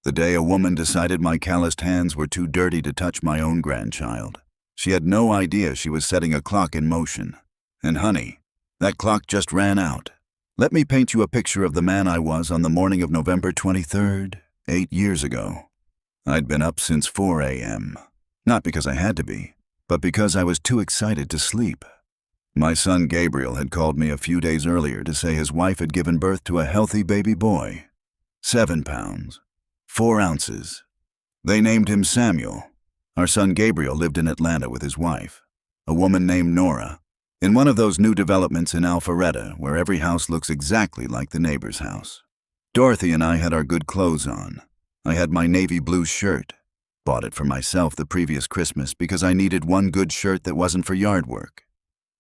The day a woman decided my calloused hands were too dirty to touch my own grandchild. She had no idea she was setting a clock in motion. And honey, that clock just ran out. Let me paint you a picture of the man I was on the morning of November 23rd, 8 years ago. I'd been up since 4 a.m. Not because I had to be, but because I was too excited to sleep. My son Gabriel had called me a few days earlier to say his wife had given birth to a healthy baby boy. 7 pounds, 4 ounces. They named him Samuel. Our son Gabriel lived in Atlanta with his wife, a woman named Nora, in one of those new developments in Alpharetta where every house looks exactly like the neighbor's house. Dorothy and I had our good clothes on. I had my navy blue shirt. Bought it for myself the previous Christmas because I needed one good shirt that wasn't for yard work.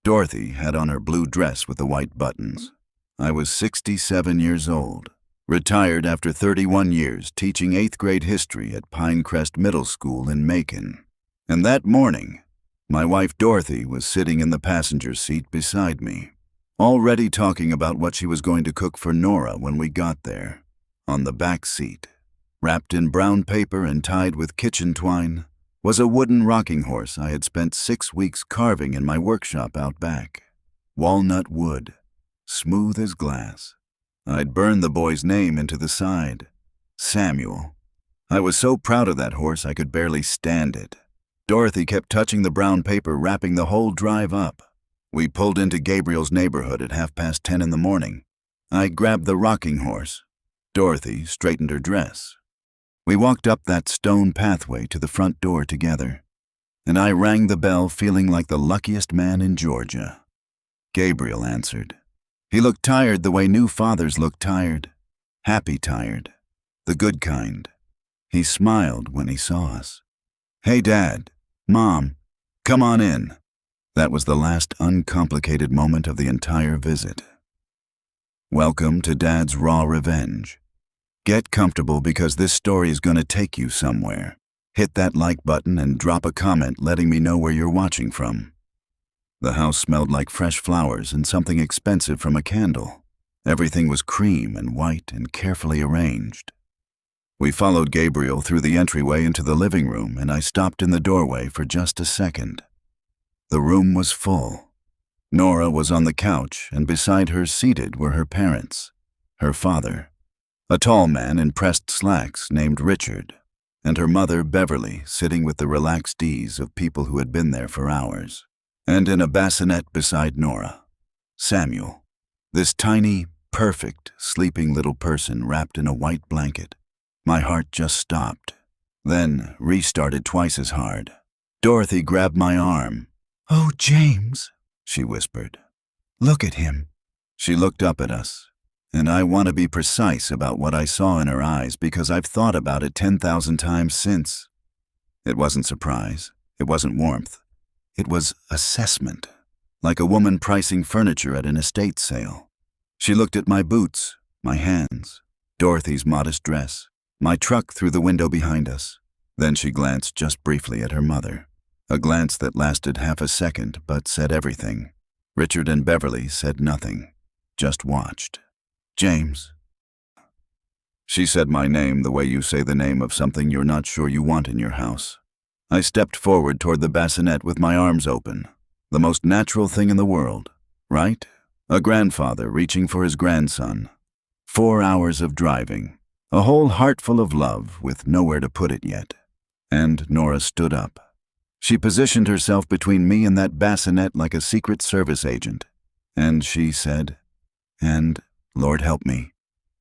Dorothy had on her blue dress with the white buttons. I was 67 years old, retired after 31 years teaching 8th grade history at Pinecrest Middle School in Macon. And that morning, my wife Dorothy was sitting in the passenger seat beside me, already talking about what she was going to cook for Nora when we got there. On the back seat, wrapped in brown paper and tied with kitchen twine, was a wooden rocking horse I had spent 6 weeks carving in my workshop out back. Walnut wood, smooth as glass. I'd burned the boy's name into the side, Samuel. I was so proud of that horse I could barely stand it. Dorothy kept touching the brown paper, wrapping the whole drive up. We pulled into Gabriel's neighborhood at 10:30 in the morning. I grabbed the rocking horse. Dorothy straightened her dress. We walked up that stone pathway to the front door together, and I rang the bell feeling like the luckiest man in Georgia. Gabriel answered. He looked tired the way new fathers look tired, happy tired, the good kind. He smiled when he saw us. Hey, Dad, Mom, come on in. That was the last uncomplicated moment of the entire visit. Welcome to Dad's Raw Revenge. Get comfortable because this story is going to take you somewhere. Hit that like button and drop a comment letting me know where you're watching from. The house smelled like fresh flowers and something expensive from a candle. Everything was cream and white and carefully arranged. We followed Gabriel through the entryway into the living room, and I stopped in the doorway for just a second. The room was full. Nora was on the couch, and beside her seated were her parents, her father, a tall man in pressed slacks named Richard, and her mother, Beverly, sitting with the relaxed ease of people who had been there for hours. And in a bassinet beside Nora, Samuel, this tiny, perfect, sleeping little person wrapped in a white blanket. My heart just stopped, then restarted twice as hard. Dorothy grabbed my arm. "Oh, James," she whispered. "Look at him." She looked up at us. And I want to be precise about what I saw in her eyes because I've thought about it 10,000 times since. It wasn't surprise. It wasn't warmth. It was assessment, like a woman pricing furniture at an estate sale. She looked at my boots, my hands, Dorothy's modest dress, my truck through the window behind us. Then she glanced just briefly at her mother, a glance that lasted half a second but said everything. Richard and Beverly said nothing, just watched. "James." She said my name the way you say the name of something you're not sure you want in your house. I stepped forward toward the bassinet with my arms open. The most natural thing in the world, right? A grandfather reaching for his grandson. 4 hours of driving. A whole heart full of love with nowhere to put it yet. And Nora stood up. She positioned herself between me and that bassinet like a Secret Service agent. And she said, and Lord help me,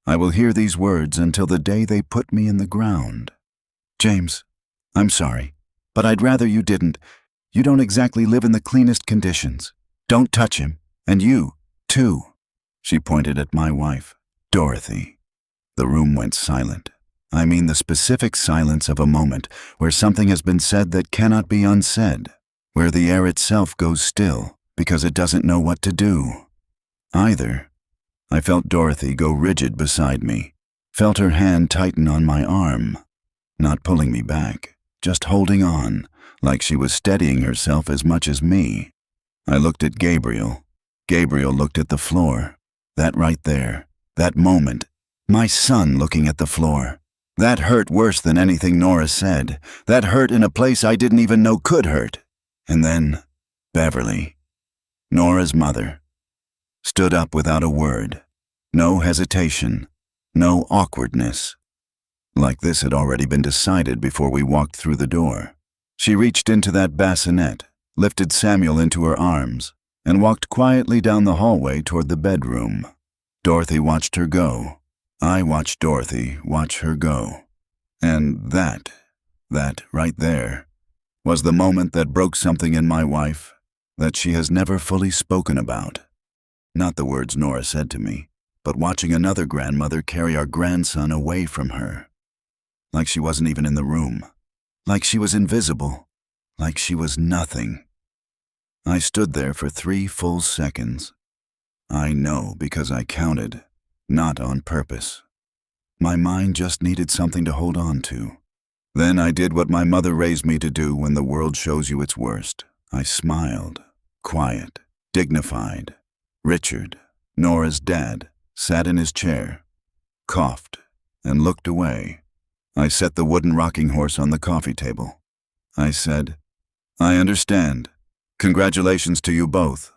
I will hear these words until the day they put me in the ground. "James, I'm sorry, but I'd rather you didn't. You don't exactly live in the cleanest conditions. Don't touch him. And you, too." She pointed at my wife, Dorothy. The room went silent. I mean the specific silence of a moment where something has been said that cannot be unsaid, where the air itself goes still because it doesn't know what to do. Either. I felt Dorothy go rigid beside me, felt her hand tighten on my arm, not pulling me back, just holding on, like she was steadying herself as much as me. I looked at Gabriel. Gabriel looked at the floor. That right there, that moment, my son looking at the floor. That hurt worse than anything Nora said. That hurt in a place I didn't even know could hurt. And then, Beverly, Nora's mother, stood up without a word. No hesitation, no awkwardness. Like this had already been decided before we walked through the door. She reached into that bassinet, lifted Samuel into her arms, and walked quietly down the hallway toward the bedroom. Dorothy watched her go. I watched Dorothy watch her go. And that right there, was the moment that broke something in my wife that she has never fully spoken about. Not the words Nora said to me, but watching another grandmother carry our grandson away from her. Like she wasn't even in the room. Like she was invisible. Like she was nothing. I stood there for 3 full seconds. I know because I counted, not on purpose. My mind just needed something to hold on to. Then I did what my mother raised me to do when the world shows you its worst. I smiled, quiet, dignified. Richard, Nora's dad, sat in his chair, coughed, and looked away. I set the wooden rocking horse on the coffee table. I said, "I understand. Congratulations to you both."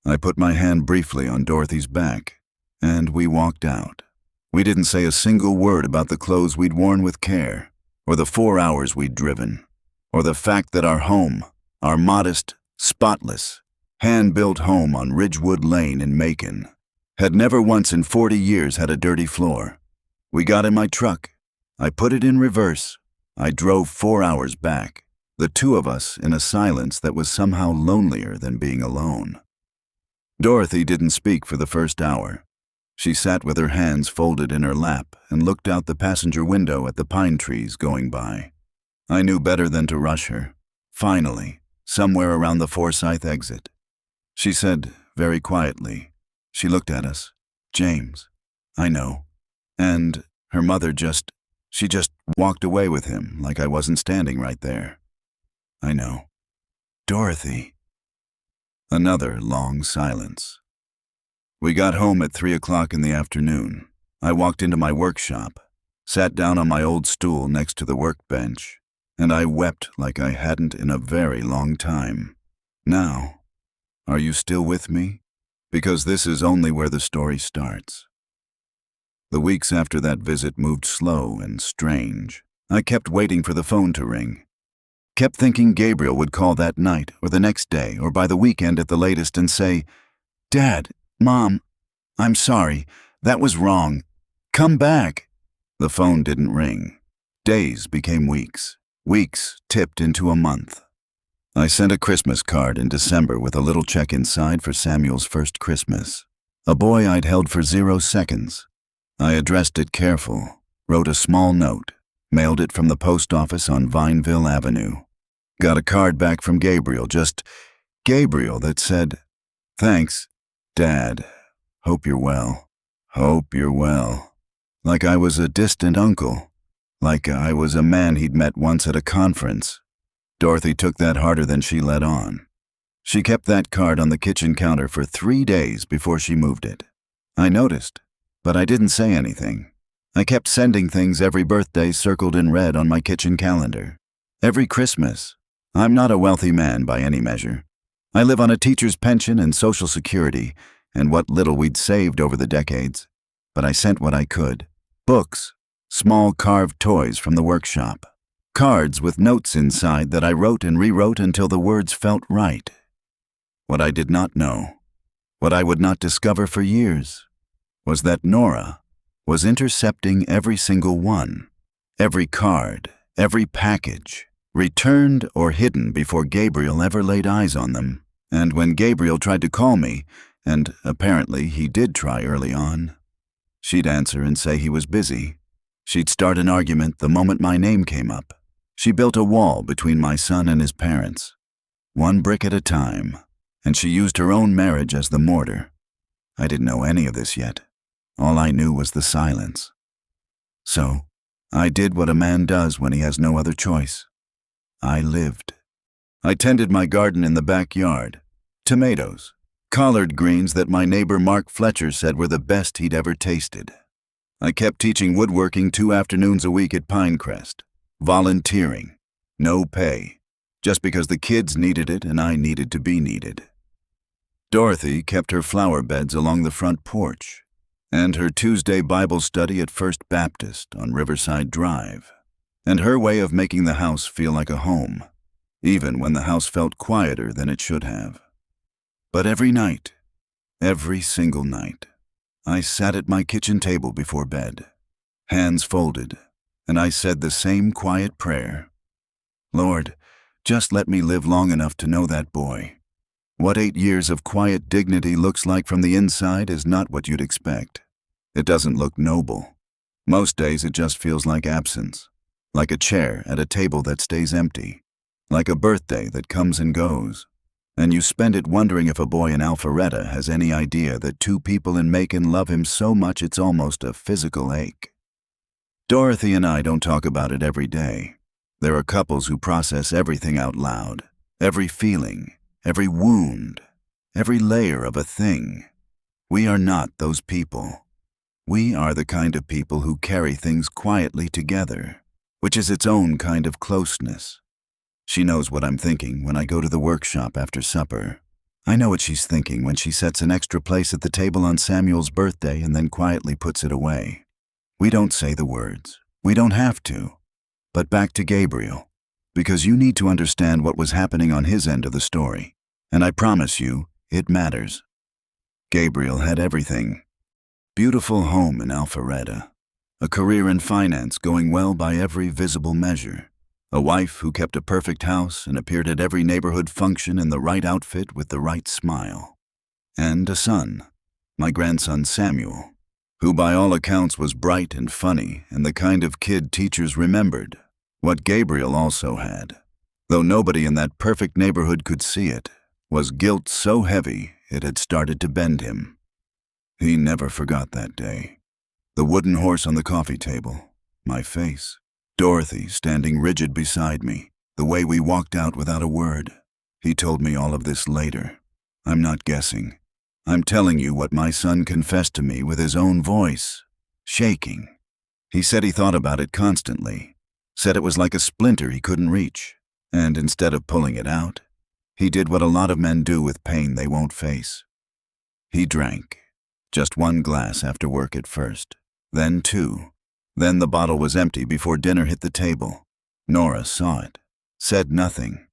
I put my hand briefly on Dorothy's back, and we walked out. We didn't say a single word about the clothes we'd worn with care, or the 4 hours we'd driven, or the fact that our home, our modest, spotless, hand-built home on Ridgewood Lane in Macon, had never once in 40 years had a dirty floor. We got in my truck. I put it in reverse. I drove 4 hours back, the two of us in a silence that was somehow lonelier than being alone. Dorothy didn't speak for the first hour. She sat with her hands folded in her lap and looked out the passenger window at the pine trees going by. I knew better than to rush her. Finally, somewhere around the Forsyth exit, she said very quietly, she looked at us, "James, I know." And her mother she just walked away with him like I wasn't standing right there. "I know." "Dorothy." Another long silence. We got home at 3 o'clock in the afternoon. I walked into my workshop, sat down on my old stool next to the workbench, and I wept like I hadn't in a very long time. Now, are you still with me? Because this is only where the story starts. The weeks after that visit moved slow and strange. I kept waiting for the phone to ring. Kept thinking Gabriel would call that night, or the next day, or by the weekend at the latest and say, "Dad, Mom, I'm sorry, that was wrong. Come back." The phone didn't ring. Days became weeks. Weeks tipped into a month. I sent a Christmas card in December with a little check inside for Samuel's first Christmas. A boy I'd held for 0 seconds. I addressed it careful, wrote a small note, mailed it from the post office on Vineville Avenue. Got a card back from Gabriel, just Gabriel, that said, "Thanks, Dad. Hope you're well. Hope you're well." Like I was a distant uncle. Like I was a man he'd met once at a conference. Dorothy took that harder than she let on. She kept that card on the kitchen counter for 3 days before she moved it. I noticed, but I didn't say anything. I kept sending things every birthday circled in red on my kitchen calendar. Every Christmas. I'm not a wealthy man by any measure. I live on a teacher's pension and Social Security, and what little we'd saved over the decades. But I sent what I could. Books, small carved toys from the workshop. Cards with notes inside that I wrote and rewrote until the words felt right. What I did not know, what I would not discover for years, was that Nora was intercepting every single one, every card, every package, returned or hidden before Gabriel ever laid eyes on them. And when Gabriel tried to call me, and apparently he did try early on, she'd answer and say he was busy. She'd start an argument the moment my name came up. She built a wall between my son and his parents, 1 brick at a time, and she used her own marriage as the mortar. I didn't know any of this yet. All I knew was the silence. So, I did what a man does when he has no other choice. I lived. I tended my garden in the backyard. Tomatoes, collard greens that my neighbor Mark Fletcher said were the best he'd ever tasted. I kept teaching woodworking 2 afternoons a week at Pinecrest, volunteering, no pay, just because the kids needed it and I needed to be needed. Dorothy kept her flower beds along the front porch, and her Tuesday Bible study at First Baptist on Riverside Drive, and her way of making the house feel like a home, even when the house felt quieter than it should have. But every night, every single night, I sat at my kitchen table before bed, hands folded, and I said the same quiet prayer. Lord, just let me live long enough to know that boy. What 8 years of quiet dignity looks like from the inside is not what you'd expect. It doesn't look noble. Most days it just feels like absence, like a chair at a table that stays empty, like a birthday that comes and goes. And you spend it wondering if a boy in Alpharetta has any idea that 2 people in Macon love him so much it's almost a physical ache. Dorothy and I don't talk about it every day. There are couples who process everything out loud, every feeling, every wound, every layer of a thing. We are not those people. We are the kind of people who carry things quietly together, which is its own kind of closeness. She knows what I'm thinking when I go to the workshop after supper. I know what she's thinking when she sets an extra place at the table on Samuel's birthday and then quietly puts it away. We don't say the words. We don't have to. But back to Gabriel, because you need to understand what was happening on his end of the story, and I promise you, it matters. Gabriel had everything. Beautiful home in Alpharetta, a career in finance going well by every visible measure, a wife who kept a perfect house and appeared at every neighborhood function in the right outfit with the right smile, and a son, my grandson Samuel, who by all accounts was bright and funny and the kind of kid teachers remembered. What Gabriel also had, though nobody in that perfect neighborhood could see it, was guilt so heavy it had started to bend him. He never forgot that day. The wooden horse on the coffee table, my face, Dorothy standing rigid beside me, the way we walked out without a word. He told me all of this later. I'm not guessing. I'm telling you what my son confessed to me with his own voice, shaking. He said he thought about it constantly. Said it was like a splinter he couldn't reach, and instead of pulling it out, he did what a lot of men do with pain they won't face. He drank, just 1 glass after work at first, then 2. Then the bottle was empty before dinner hit the table. Nora saw it, said nothing,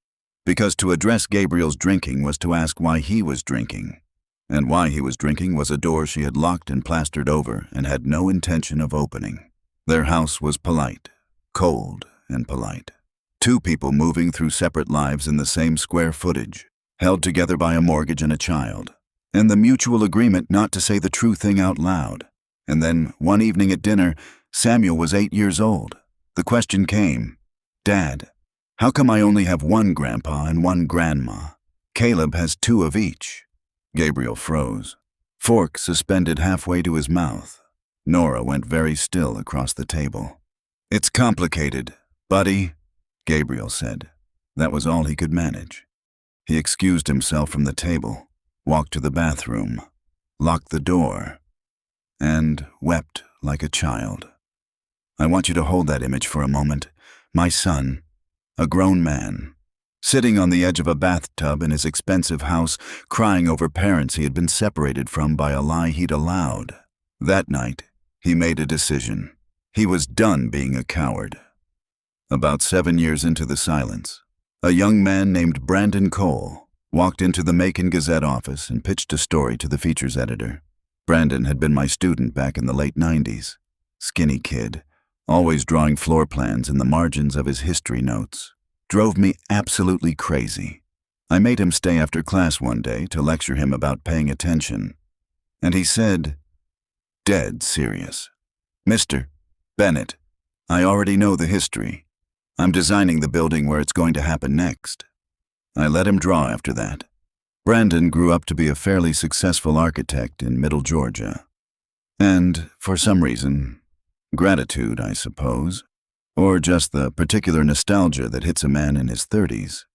because to address Gabriel's drinking was to ask why he was drinking, and why he was drinking was a door she had locked and plastered over and had no intention of opening. Their house was polite. Cold and polite. 2 people moving through separate lives in the same square footage, held together by a mortgage and a child, and the mutual agreement not to say the true thing out loud. And then, one evening at dinner, Samuel was 8 years old. The question came, Dad, how come I only have 1 grandpa and 1 grandma? Caleb has 2 of each. Gabriel froze, fork suspended halfway to his mouth. Nora went very still across the table. It's complicated, buddy, Gabriel said. That was all he could manage. He excused himself from the table, walked to the bathroom, locked the door, and wept like a child. I want you to hold that image for a moment. My son, a grown man, sitting on the edge of a bathtub in his expensive house, crying over parents he had been separated from by a lie he'd allowed. That night, he made a decision. He was done being a coward. About 7 years into the silence, a young man named Brandon Cole walked into the Macon Gazette office and pitched a story to the features editor. Brandon had been my student back in the late 90s. Skinny kid, always drawing floor plans in the margins of his history notes. Drove me absolutely crazy. I made him stay after class one day to lecture him about paying attention. And he said, dead serious, Mr. Bennett, I already know the history. I'm designing the building where it's going to happen next. I let him draw after that. Brandon grew up to be a fairly successful architect in Middle Georgia. And, for some reason, gratitude, I suppose, or just the particular nostalgia that hits a man in his 30s,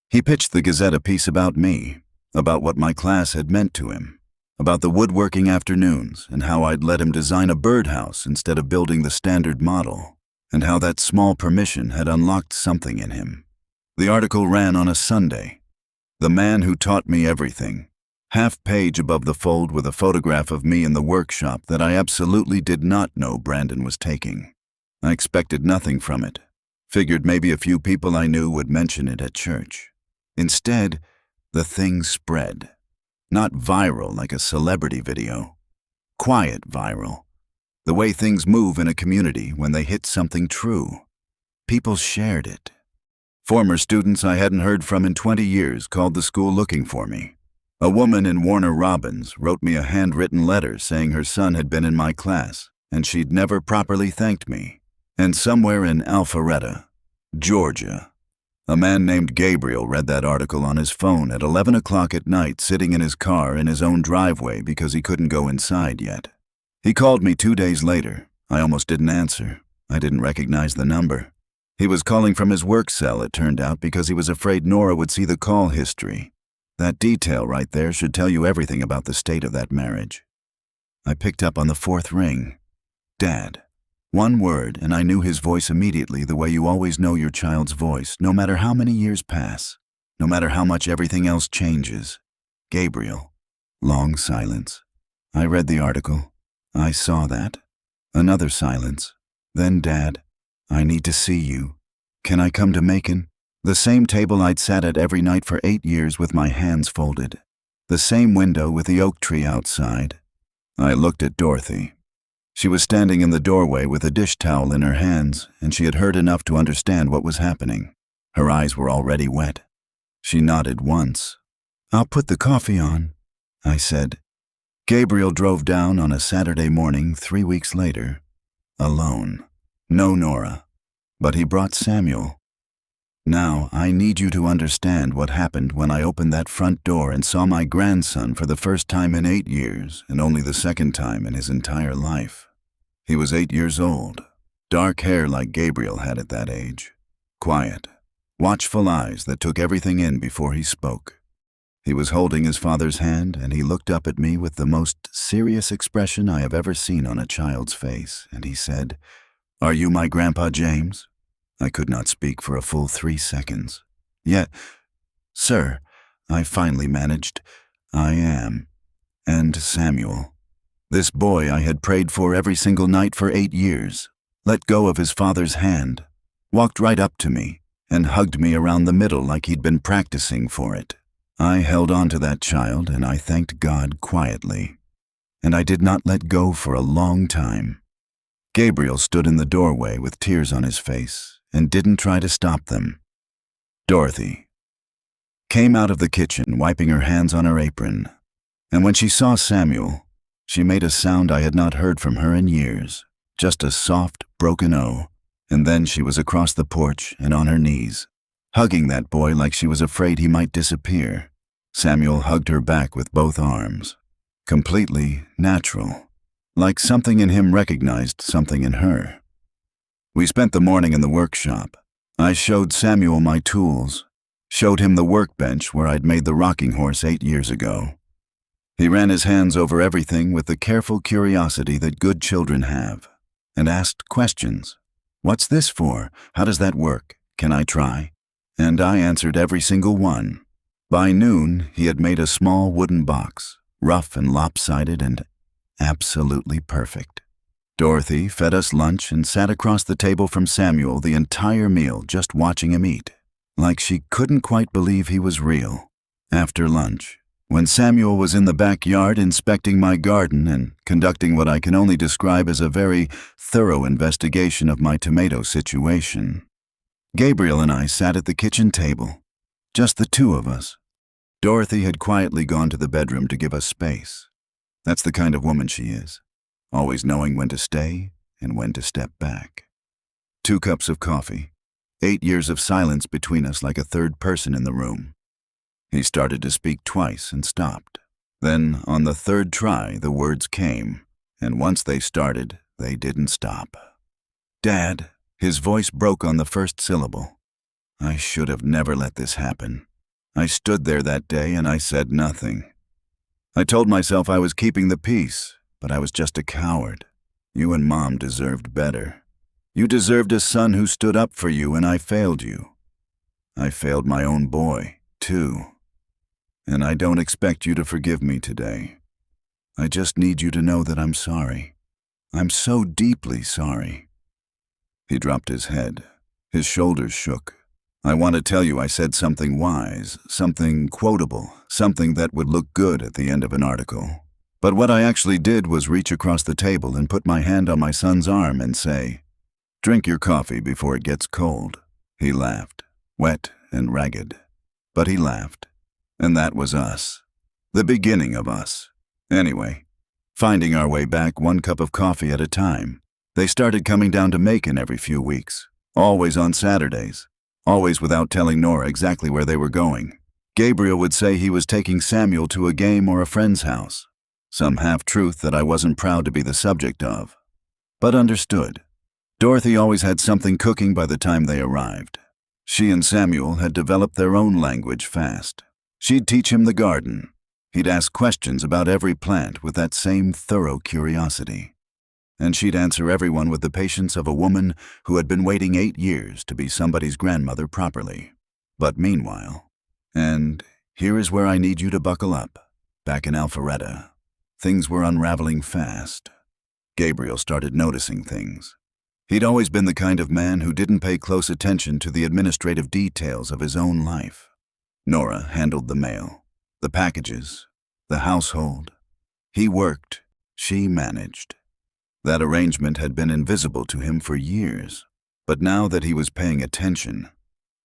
he pitched the Gazette a piece about me, about what my class had meant to him. about the woodworking afternoons and how I'd let him design a birdhouse instead of building the standard model, and how that small permission had unlocked something in him. The article ran on a Sunday. The man who taught me everything. Half page above the fold with a photograph of me in the workshop that I absolutely did not know Brandon was taking. I expected nothing from it. Figured maybe a few people I knew would mention it at church. Instead, the thing spread. Not viral like a celebrity video. Quiet viral. The way things move in a community when they hit something true. People shared it. Former students I hadn't heard from in 20 years called the school looking for me. A woman in Warner Robins wrote me a handwritten letter saying her son had been in my class and she'd never properly thanked me. And somewhere in Alpharetta, Georgia, a man named Gabriel read that article on his phone at 11 o'clock at night, sitting in his car in his own driveway because he couldn't go inside yet. He called me 2 days later. I almost didn't answer. I didn't recognize the number. He was calling from his work cell, it turned out, because he was afraid Nora would see the call history. That detail right there should tell you everything about the state of that marriage. I picked up on the fourth ring. Dad. One word, and I knew his voice immediately, the way you always know your child's voice, no matter how many years pass, no matter how much everything else changes. Gabriel. Long silence. I read the article. I saw that. Another silence. Then Dad. I need to see you. Can I come to Macon? The same table I'd sat at every night for 8 years with my hands folded. The same window with the oak tree outside. I looked at Dorothy. She was standing in the doorway with a dish towel in her hands, and she had heard enough to understand what was happening. Her eyes were already wet. She nodded once. "I'll put the coffee on," I said. Gabriel drove down on a Saturday morning 3 weeks later, alone. No Nora, but he brought Samuel. Now, I need you to understand what happened when I opened that front door and saw my grandson for the first time in 8 years, and only the second time in his entire life. He was 8 years old, dark hair like Gabriel had at that age, quiet, watchful eyes that took everything in before he spoke. He was holding his father's hand, and he looked up at me with the most serious expression I have ever seen on a child's face, and he said, "Are you my Grandpa James?" I could not speak for a full 3 seconds. "Yet, sir," I finally managed, "I am. And Samuel. This boy I had prayed for every single night for 8 years, let go of his father's hand, walked right up to me, and hugged me around the middle like he'd been practicing for it. I held on to that child, and I thanked God quietly. And I did not let go for a long time." Gabriel stood in the doorway with tears on his face and didn't try to stop them. Dorothy came out of the kitchen, wiping her hands on her apron, and when she saw Samuel, she made a sound I had not heard from her in years, just a soft, broken O, and then she was across the porch and on her knees, hugging that boy like she was afraid he might disappear. Samuel hugged her back with both arms, completely natural, like something in him recognized something in her. We spent the morning in the workshop. I showed Samuel my tools, showed him the workbench where I'd made the rocking horse 8 years ago. He ran his hands over everything with the careful curiosity that good children have, and asked questions. "What's this for? How does that work? Can I try?" And I answered every single one. By noon, he had made a small wooden box, rough and lopsided and absolutely perfect. Dorothy fed us lunch and sat across the table from Samuel the entire meal, just watching him eat, like she couldn't quite believe he was real. After lunch, when Samuel was in the backyard inspecting my garden and conducting what I can only describe as a very thorough investigation of my tomato situation, Gabriel and I sat at the kitchen table, just the two of us. Dorothy had quietly gone to the bedroom to give us space. That's the kind of woman she is, always knowing when to stay and when to step back. 2 cups of coffee, 8 years of silence between us like a third person in the room. He started to speak twice and stopped. Then, on the third try, the words came, and once they started, they didn't stop. "Dad," his voice broke on the first syllable. I should have never let this happen. I stood there that day and I said nothing. I told myself I was keeping the peace, but I was just a coward. You and Mom deserved better. You deserved a son who stood up for you, and I failed you. I failed my own boy, too. And I don't expect you to forgive me today. I just need you to know that I'm sorry. I'm so deeply sorry." He dropped his head. His shoulders shook. "I want to tell you I said something wise, something quotable, something that would look good at the end of an article. But what I actually did was reach across the table and put my hand on my son's arm and say, 'Drink your coffee before it gets cold.'" He laughed, wet and ragged. But he laughed. And that was us. The beginning of us. Anyway, finding our way back one cup of coffee at a time, they started coming down to Macon every few weeks, always on Saturdays, always without telling Nora exactly where they were going. Gabriel would say he was taking Samuel to a game or a friend's house, some half-truth that I wasn't proud to be the subject of, but understood. Dorothy always had something cooking by the time they arrived. She and Samuel had developed their own language fast. She'd teach him the garden. He'd ask questions about every plant with that same thorough curiosity. And she'd answer everyone with the patience of a woman who had been waiting 8 years to be somebody's grandmother properly. But meanwhile, and here is where I need you to buckle up, back in Alpharetta, things were unraveling fast. Gabriel started noticing things. He'd always been the kind of man who didn't pay close attention to the administrative details of his own life. Nora handled the mail, the packages, the household. He worked, she managed. That arrangement had been invisible to him for years, but now that he was paying attention,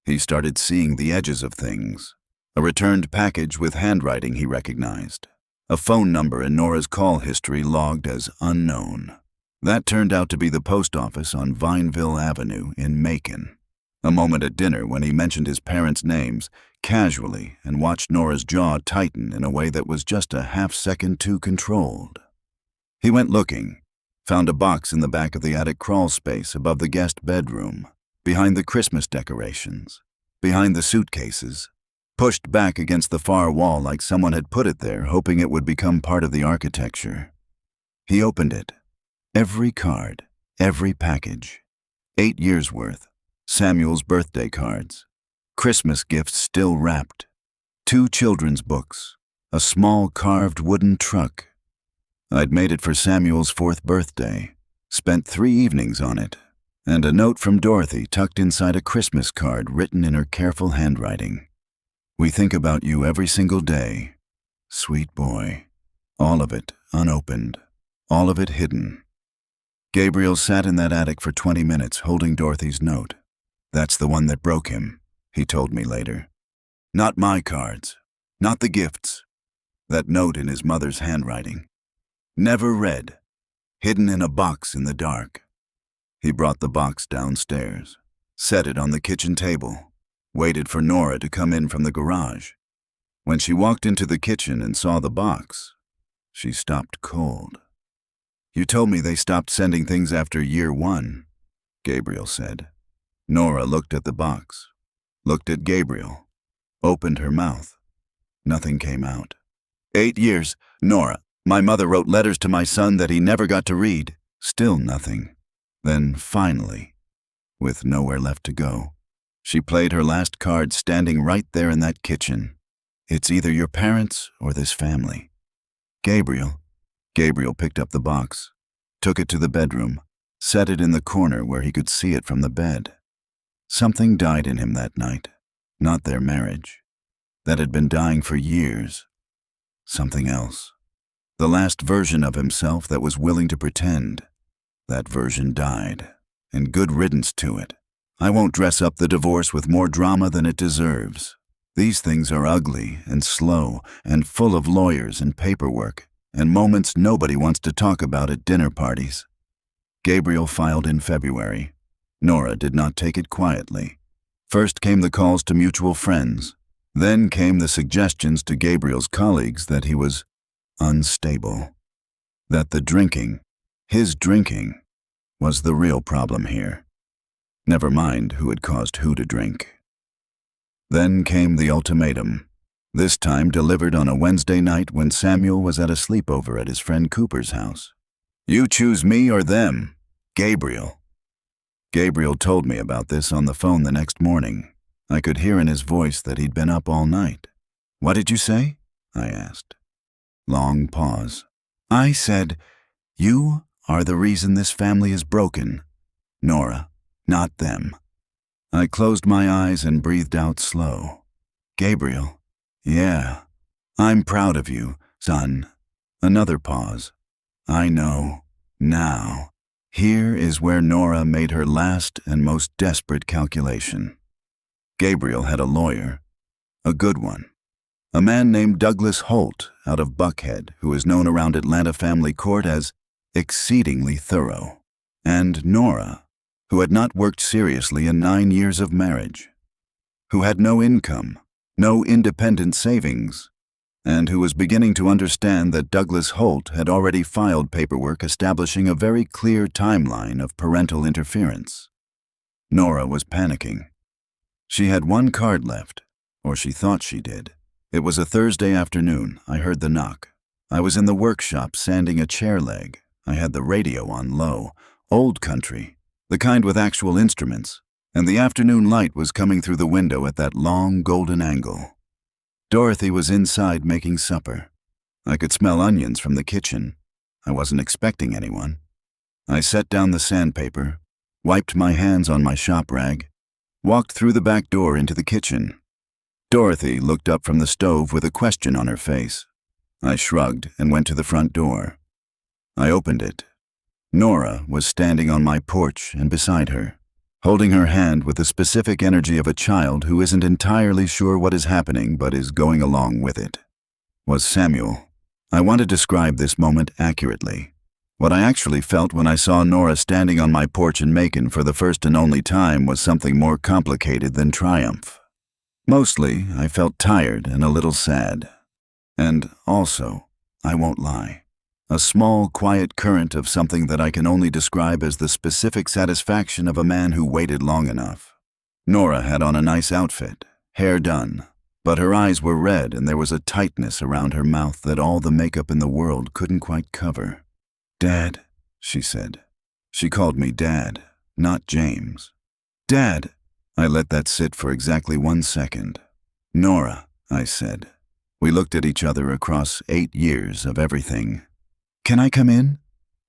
he started seeing the edges of things. A returned package with handwriting he recognized. A phone number in Nora's call history logged as unknown. That turned out to be the post office on Vineville Avenue in Macon. A moment at dinner when he mentioned his parents' names casually and watched Nora's jaw tighten in a way that was just a half-second too controlled. He went looking, found a box in the back of the attic crawl space above the guest bedroom, behind the Christmas decorations, behind the suitcases, pushed back against the far wall like someone had put it there hoping it would become part of the architecture. He opened it. Every card, every package. 8 years' worth. Samuel's birthday cards. Christmas gifts still wrapped. 2 children's books. A small carved wooden truck. I'd made it for Samuel's 4th birthday. Spent 3 evenings on it. And a note from Dorothy tucked inside a Christmas card written in her careful handwriting. "We think about you every single day. Sweet boy." All of it unopened. All of it hidden. Gabriel sat in that attic for 20 minutes holding Dorothy's note. "That's the one that broke him," he told me later. "Not my cards. Not the gifts. That note in his mother's handwriting. Never read. Hidden in a box in the dark." He brought the box downstairs, set it on the kitchen table, waited for Nora to come in from the garage. When she walked into the kitchen and saw the box, she stopped cold. "You told me they stopped sending things after year 1, Gabriel said. Nora looked at the box, looked at Gabriel, opened her mouth. Nothing came out. 8 years, Nora. My mother wrote letters to my son that he never got to read. Still nothing. Then, finally, with nowhere left to go, she played her last card standing right there in that kitchen. It's either your parents or this family. Gabriel picked up the box, took it to the bedroom, set it in the corner where he could see it from the bed. Something died in him that night, not their marriage. That had been dying for years. Something else. The last version of himself that was willing to pretend. That version died, and good riddance to it. I won't dress up the divorce with more drama than it deserves. These things are ugly and slow and full of lawyers and paperwork and moments nobody wants to talk about at dinner parties. Gabriel filed in February. Nora did not take it quietly. First came the calls to mutual friends. Then came the suggestions to Gabriel's colleagues that he was unstable. That the drinking, his drinking, was the real problem here. Never mind who had caused who to drink. Then came the ultimatum. This time delivered on a Wednesday night when Samuel was at a sleepover at his friend Cooper's house. "You choose me or them, Gabriel." Gabriel told me about this on the phone the next morning. I could hear in his voice that he'd been up all night. "What did you say?" I asked. Long pause. "I said, you are the reason this family is broken, Nora, not them." I closed my eyes and breathed out slow. "Gabriel, yeah, I'm proud of you, son." Another pause. "I know, now. Here is where Nora made her last and most desperate calculation." Gabriel had a lawyer, a good one. A man named Douglas Holt out of Buckhead, who is known around Atlanta family court as exceedingly thorough. And Nora, who had not worked seriously in 9 years of marriage, who had no income, no independent savings, and who was beginning to understand that Douglas Holt had already filed paperwork establishing a very clear timeline of parental interference. Nora was panicking. She had one card left, or she thought she did. It was a Thursday afternoon. I heard the knock. I was in the workshop sanding a chair leg. I had the radio on low, old country, the kind with actual instruments, and the afternoon light was coming through the window at that long golden angle. Dorothy was inside making supper. I could smell onions from the kitchen. I wasn't expecting anyone. I set down the sandpaper, wiped my hands on my shop rag, walked through the back door into the kitchen. Dorothy looked up from the stove with a question on her face. I shrugged and went to the front door. I opened it. Nora was standing on my porch and beside her, holding her hand with the specific energy of a child who isn't entirely sure what is happening but is going along with it. Was Samuel. I want to describe this moment accurately. What I actually felt when I saw Nora standing on my porch in Macon for the first and only time was something more complicated than triumph. Mostly, I felt tired and a little sad. And also, I won't lie, a small, quiet current of something that I can only describe as the specific satisfaction of a man who waited long enough. Nora had on a nice outfit, hair done, but her eyes were red and there was a tightness around her mouth that all the makeup in the world couldn't quite cover. "Dad," she said. She called me Dad, not James. "Dad." I let that sit for exactly 1 second. "Nora," I said. We looked at each other across 8 years of everything. "Can I come in?"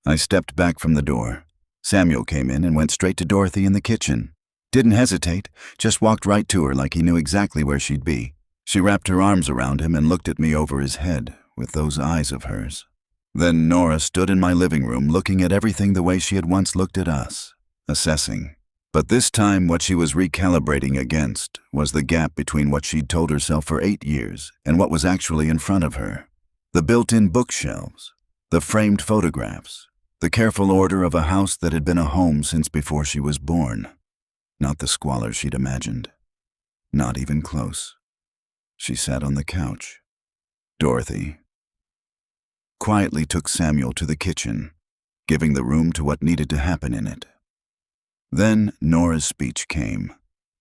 I stepped back from the door. Samuel came in and went straight to Dorothy in the kitchen. Didn't hesitate, just walked right to her like he knew exactly where she'd be. She wrapped her arms around him and looked at me over his head with those eyes of hers. Then Nora stood in my living room looking at everything the way she had once looked at us, assessing. But this time what she was recalibrating against was the gap between what she'd told herself for 8 years and what was actually in front of her. The built-in bookshelves, the framed photographs, the careful order of a house that had been a home since before she was born. Not the squalor she'd imagined. Not even close. She sat on the couch. Dorothy quietly took Samuel to the kitchen, giving the room to what needed to happen in it. Then Nora's speech came.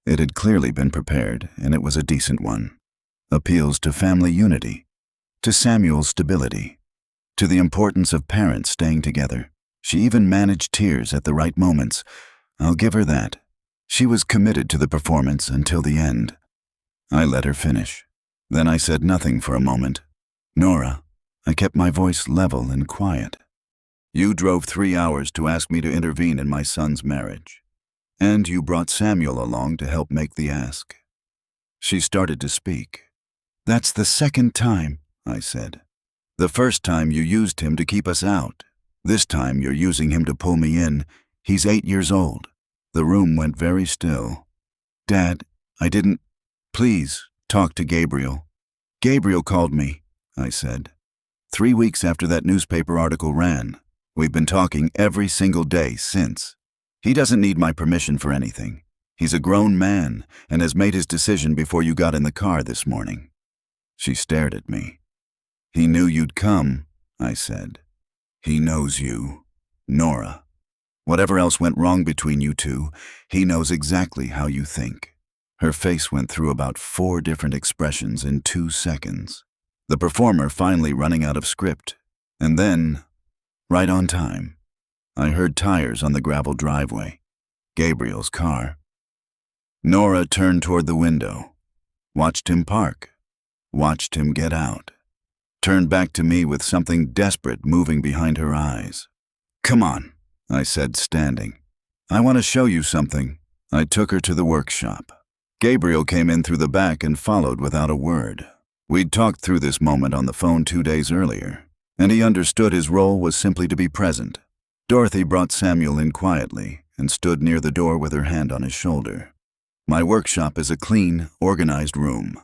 It had clearly been prepared, and it was a decent one. Appeals to family unity, to Samuel's stability, to the importance of parents staying together. She even managed tears at the right moments. I'll give her that. She was committed to the performance until the end. I let her finish. Then I said nothing for a moment. "Nora," I kept my voice level and quiet. "You drove 3 hours to ask me to intervene in my son's marriage. And you brought Samuel along to help make the ask." She started to speak. "That's the second time," I said. "The first time you used him to keep us out. This time you're using him to pull me in. He's 8 years old." The room went very still. "Dad, I didn't. Please, talk to Gabriel." "Gabriel called me," I said. 3 weeks after that newspaper article ran. We've been talking every single day since. He doesn't need my permission for anything. He's a grown man and has made his decision before you got in the car this morning." She stared at me. "He knew you'd come," I said. "He knows you, Nora. Whatever else went wrong between you two, he knows exactly how you think." Her face went through about 4 different expressions in 2 seconds. The performer finally running out of script. And then, right on time, I heard tires on the gravel driveway. Gabriel's car. Nora turned toward the window, watched him park, watched him get out, turned back to me with something desperate moving behind her eyes. "Come on," I said, standing. "I want to show you something." I took her to the workshop. Gabriel came in through the back and followed without a word. We'd talked through this moment on the phone 2 days earlier, and he understood his role was simply to be present. Dorothy brought Samuel in quietly and stood near the door with her hand on his shoulder. My workshop is a clean, organized room,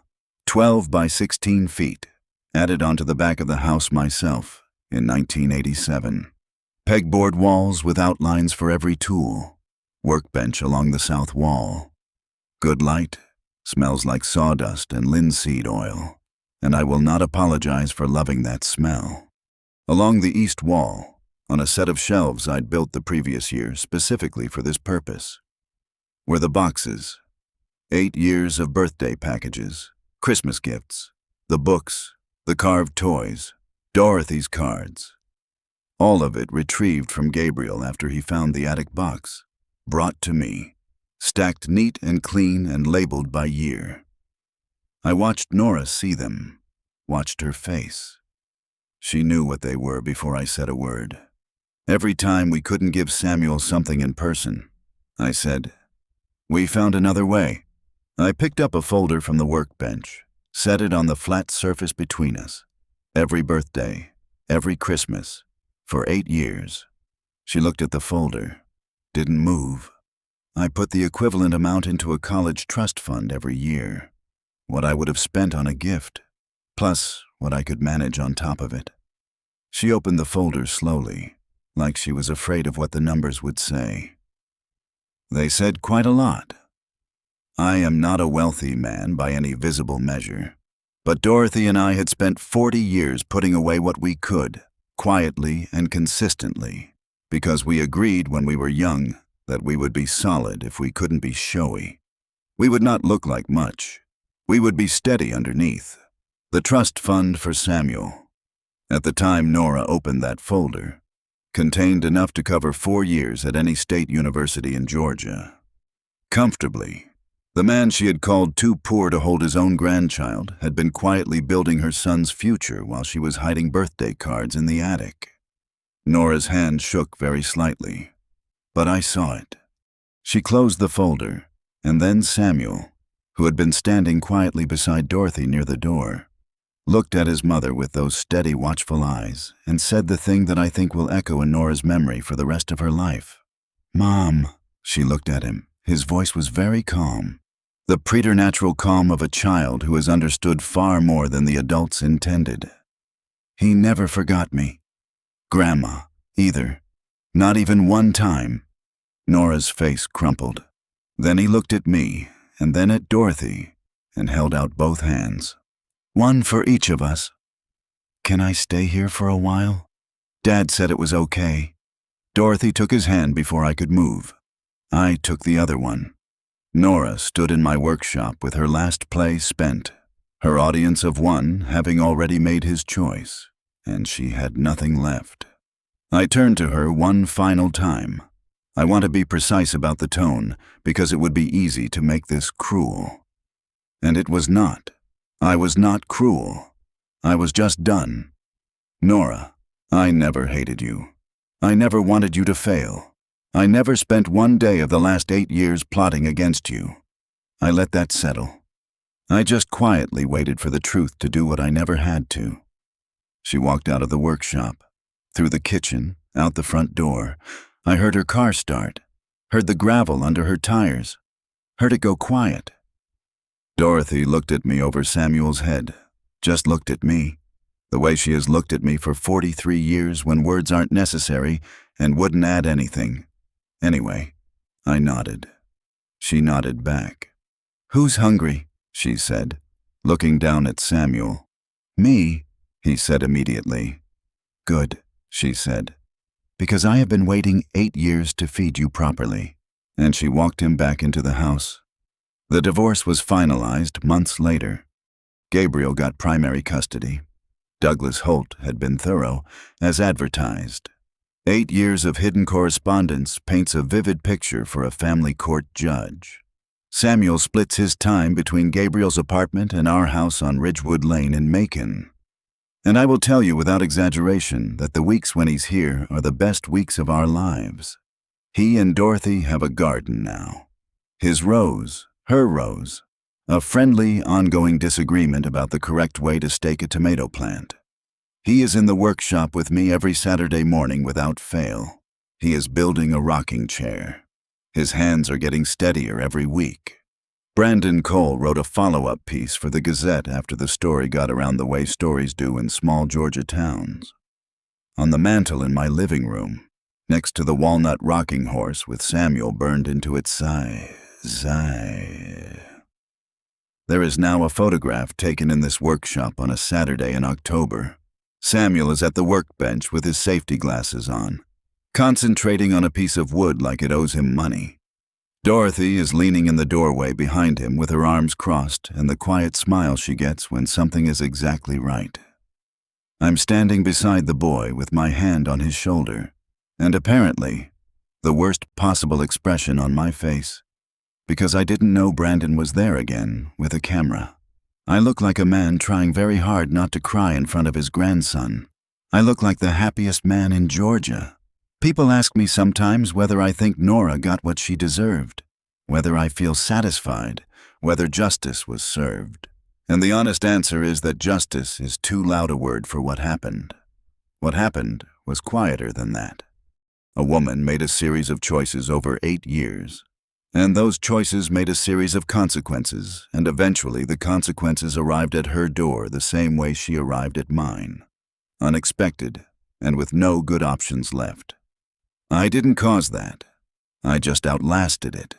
12 by 16 feet, added onto the back of the house myself in 1987. Pegboard walls with outlines for every tool, workbench along the south wall. Good light, smells like sawdust and linseed oil, and I will not apologize for loving that smell. Along the east wall, on a set of shelves I'd built the previous year specifically for this purpose, were the boxes, 8 years of birthday packages, Christmas gifts, the books, the carved toys, Dorothy's cards. All of it retrieved from Gabriel after he found the attic box, brought to me, stacked neat and clean and labeled by year. I watched Nora see them, watched her face. She knew what they were before I said a word. Every time we couldn't give Samuel something in person, I said, "We found another way." I picked up a folder from the workbench, set it on the flat surface between us. Every birthday, every Christmas, for 8 years. She looked at the folder, didn't move. I put the equivalent amount into a college trust fund every year, what I would have spent on a gift, plus what I could manage on top of it. She opened the folder slowly, like she was afraid of what the numbers would say. They said quite a lot. I am not a wealthy man by any visible measure, but Dorothy and I had spent 40 years putting away what we could, quietly and consistently, because we agreed when we were young that we would be solid if we couldn't be showy. We would not look like much. We would be steady underneath. The trust fund for Samuel, at the time Nora opened that folder, contained enough to cover 4 years at any state university in Georgia. Comfortably. The man she had called too poor to hold his own grandchild had been quietly building her son's future while she was hiding birthday cards in the attic. Nora's hand shook very slightly, but I saw it. She closed the folder, and then Samuel, who had been standing quietly beside Dorothy near the door, looked at his mother with those steady, watchful eyes and said the thing that I think will echo in Nora's memory for the rest of her life. "Mom," she looked at him. His voice was very calm, the preternatural calm of a child who has understood far more than the adults intended. "He never forgot me. Grandma, either. Not even one time." Nora's face crumpled. Then he looked at me, and then at Dorothy, and held out both hands. "One for each of us. Can I stay here for a while?" Dad said it was okay. Dorothy took his hand before I could move. I took the other one. Nora stood in my workshop with her last play spent, her audience of one having already made his choice, and she had nothing left. I turned to her one final time. I want to be precise about the tone, because it would be easy to make this cruel. And it was not. I was not cruel. I was just done. Nora, I never hated you. I never wanted you to fail. I never spent one day of the last 8 years plotting against you. I let that settle. I just quietly waited for the truth to do what I never had to. She walked out of the workshop, through the kitchen, out the front door. I heard her car start, heard the gravel under her tires, heard it go quiet. Dorothy looked at me over Samuel's head, just looked at me, the way she has looked at me for 43 years when words aren't necessary and wouldn't add anything. Anyway, I nodded. She nodded back. "Who's hungry?" she said, looking down at Samuel. "Me," he said immediately. "Good," she said, "because I have been waiting 8 years to feed you properly." And she walked him back into the house. The divorce was finalized months later. Gabriel got primary custody. Douglas Holt had been thorough, as advertised. 8 years of hidden correspondence paints a vivid picture for a family court judge. Samuel splits his time between Gabriel's apartment and our house on Ridgewood Lane in Macon. And I will tell you without exaggeration that the weeks when he's here are the best weeks of our lives. He and Dorothy have a garden now. His rose, her rose, a friendly, ongoing disagreement about the correct way to stake a tomato plant. He is in the workshop with me every Saturday morning without fail. He is building a rocking chair. His hands are getting steadier every week. Brandon Cole wrote a follow-up piece for the Gazette after the story got around the way stories do in small Georgia towns. On the mantel in my living room, next to the walnut rocking horse with Samuel burned into its side, there is now a photograph taken in this workshop on a Saturday in October. Samuel is at the workbench with his safety glasses on, concentrating on a piece of wood like it owes him money. Dorothy is leaning in the doorway behind him with her arms crossed and the quiet smile she gets when something is exactly right. I'm standing beside the boy with my hand on his shoulder, and apparently, the worst possible expression on my face, because I didn't know Brandon was there again with a camera. I look like a man trying very hard not to cry in front of his grandson. I look like the happiest man in Georgia. People ask me sometimes whether I think Nora got what she deserved, whether I feel satisfied, whether justice was served. And the honest answer is that justice is too loud a word for what happened. What happened was quieter than that. A woman made a series of choices over 8 years. And those choices made a series of consequences, and eventually the consequences arrived at her door the same way she arrived at mine. Unexpected, and with no good options left. I didn't cause that. I just outlasted it.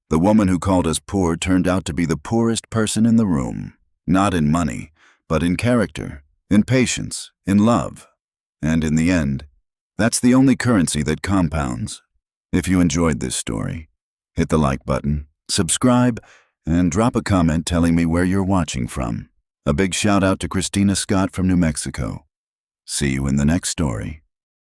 The woman who called us poor turned out to be the poorest person in the room, not in money, but in character, in patience, in love. And in the end, that's the only currency that compounds. If you enjoyed this story, hit the like button, subscribe, and drop a comment telling me where you're watching from. A big shout out to Christina Scott from New Mexico. See you in the next story.